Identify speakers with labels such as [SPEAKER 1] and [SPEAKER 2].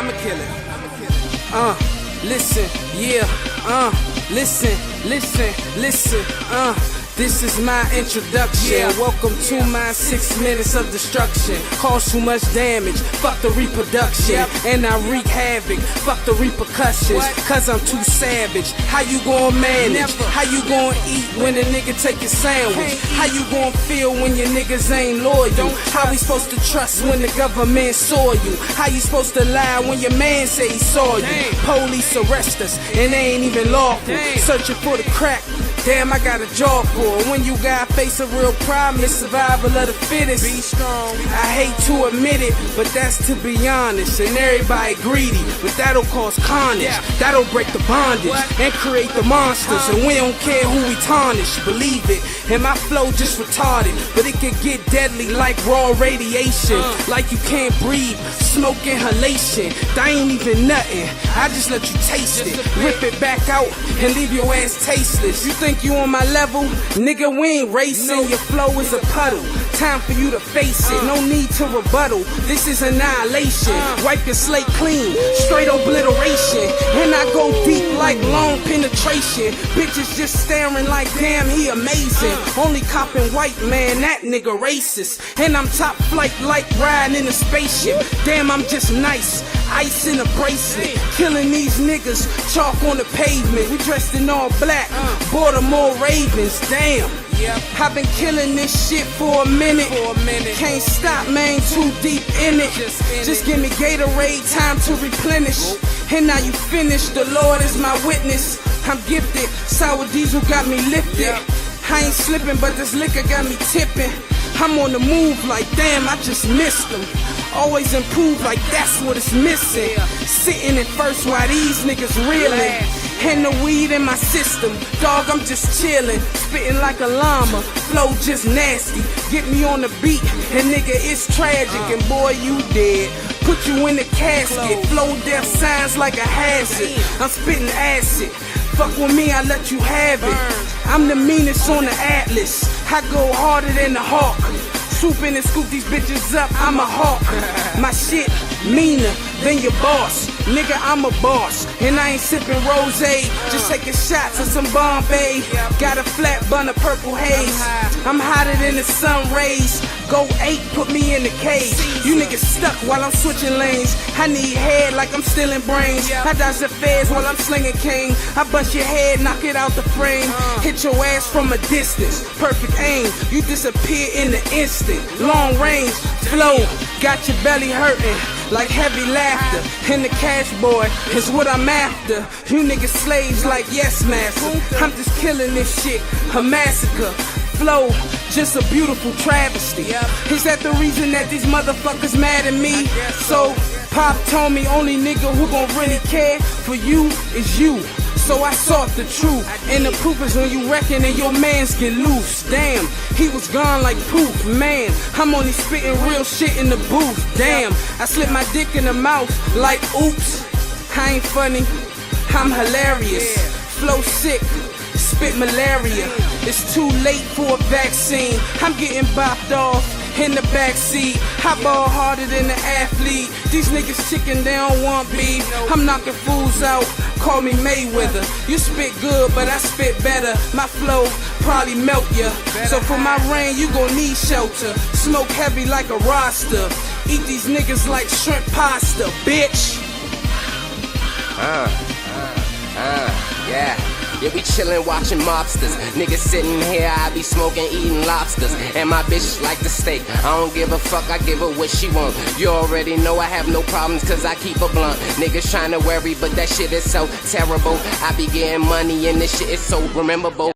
[SPEAKER 1] I'ma kill it. Listen, yeah, listen, this is my introduction.
[SPEAKER 2] Yeah.
[SPEAKER 1] Welcome to my 6 minutes of destruction. Cause too much damage, fuck the reproduction.
[SPEAKER 2] Yep.
[SPEAKER 1] And I wreak havoc, fuck the repercussions.
[SPEAKER 2] What?
[SPEAKER 1] Cause I'm too savage. How you gon' manage?
[SPEAKER 2] Never.
[SPEAKER 1] How you gon' eat when a nigga take your sandwich?
[SPEAKER 2] Can't eat.
[SPEAKER 1] How you gon' feel when your niggas ain't loyal?
[SPEAKER 2] Don't
[SPEAKER 1] How we supposed to trust when the government saw you? How you supposed to lie when your man say he saw you?
[SPEAKER 2] Damn.
[SPEAKER 1] Police arrest us and they ain't even lawful.
[SPEAKER 2] Damn.
[SPEAKER 1] Searching for the crack. Damn, I got a jaw for it. When you gotta face a real problem, it's survival of the fittest.
[SPEAKER 2] Be strong.
[SPEAKER 1] I hate to admit it, but that's to be honest. And everybody greedy, but that'll cause carnage.
[SPEAKER 2] Yeah.
[SPEAKER 1] That'll break the bondage
[SPEAKER 2] What?
[SPEAKER 1] and create the monsters. And we don't care who we tarnish, believe it. And my flow just retarded, but it can get deadly like raw radiation. Like you can't breathe, smoke inhalation. That ain't even nothing. I just let you taste
[SPEAKER 2] Just
[SPEAKER 1] it,
[SPEAKER 2] a bit.
[SPEAKER 1] rip it back out, and leave your ass tasteless. You think you on my level? Nigga, we ain't racing. Your flow is a puddle. Time for you to face it. No need to rebuttal. This is annihilation. Wipe your slate clean. Straight obliteration. And I go deep like long penetration. Bitches just staring like damn, he amazing. Only copping white, man, that nigga racist. And I'm top flight like riding in a spaceship. Damn, I'm just nice. Ice in a bracelet. Killing these niggas. Chalk on the pavement. We dressed in all black. Baltimore Ravens. Damn.
[SPEAKER 2] Yep.
[SPEAKER 1] I've been killing this shit for a minute. Can't stop, man, too deep in it.
[SPEAKER 2] Just in it.
[SPEAKER 1] Give me Gatorade, time to replenish. And now you finished, the Lord is my witness. I'm gifted, sour diesel got me lifted.
[SPEAKER 2] Yep.
[SPEAKER 1] I ain't slipping, but this liquor got me tipping. I'm on the move like damn, I just missed them. Always improve like that's what it's missing.
[SPEAKER 2] Yeah.
[SPEAKER 1] Sitting in first while these niggas reeling.
[SPEAKER 2] Last.
[SPEAKER 1] And the weed in my system, dog, I'm just chillin', spittin' like a llama, flow just nasty. Get me on the beat, and nigga, it's tragic, and boy, you dead. Put you in the casket, flow death signs like a hazard. I'm spittin' acid. Fuck with me, I let you have it. I'm the meanest on the atlas. I go harder than the hawk. Swooping and scoop these bitches up, I'm a hawk. My shit meaner than your boss. Nigga, I'm a boss. And I ain't sipping rosé, just taking shots of some Bombay. Got a flat bun of purple haze. I'm hotter than the sun rays. Go 8, put me in the cage. You niggas stuck while I'm switching lanes. I need head like I'm stealing brains. I dodge the feds while I'm slinging cane. I bust your head, knock it out the frame. Hit your ass from a distance. Perfect aim, you disappear in the instant. Long range, flow, got your belly hurting like heavy laughter. And the cash boy is what I'm after. You niggas slaves like yes master. I'm just killing this shit, a massacre. Flow, just a beautiful travesty. Is that the reason that these motherfuckers mad at me? So, Pop told me only nigga who gon' really care for you is you. So I sought the truth, and the proof is when you reckon and your mans get loose. Damn, he was gone like poof, man. I'm only spitting real shit in the booth. Damn, I slipped my dick in the mouth like oops. I ain't funny, I'm hilarious. Flow sick, spit malaria. It's too late for a vaccine. I'm getting bopped off in the backseat. I ball harder than the athlete. These niggas chicken, they don't want beef. I'm knocking fools out, call me Mayweather. You spit good, but I spit better. My flow probably melt ya. So for my rain, you gon' need shelter. Smoke heavy like a roster. Eat these niggas like shrimp pasta, bitch.
[SPEAKER 3] Yeah. Yeah, we chillin' watching mobsters. Niggas sitting here, I be smoking, eating lobsters. And my bitch like the steak. I don't give a fuck, I give her what she want. You already know I have no problems, cause I keep a blunt. Niggas tryna worry, but that shit is so terrible. I be getting money and this shit is so rememberable.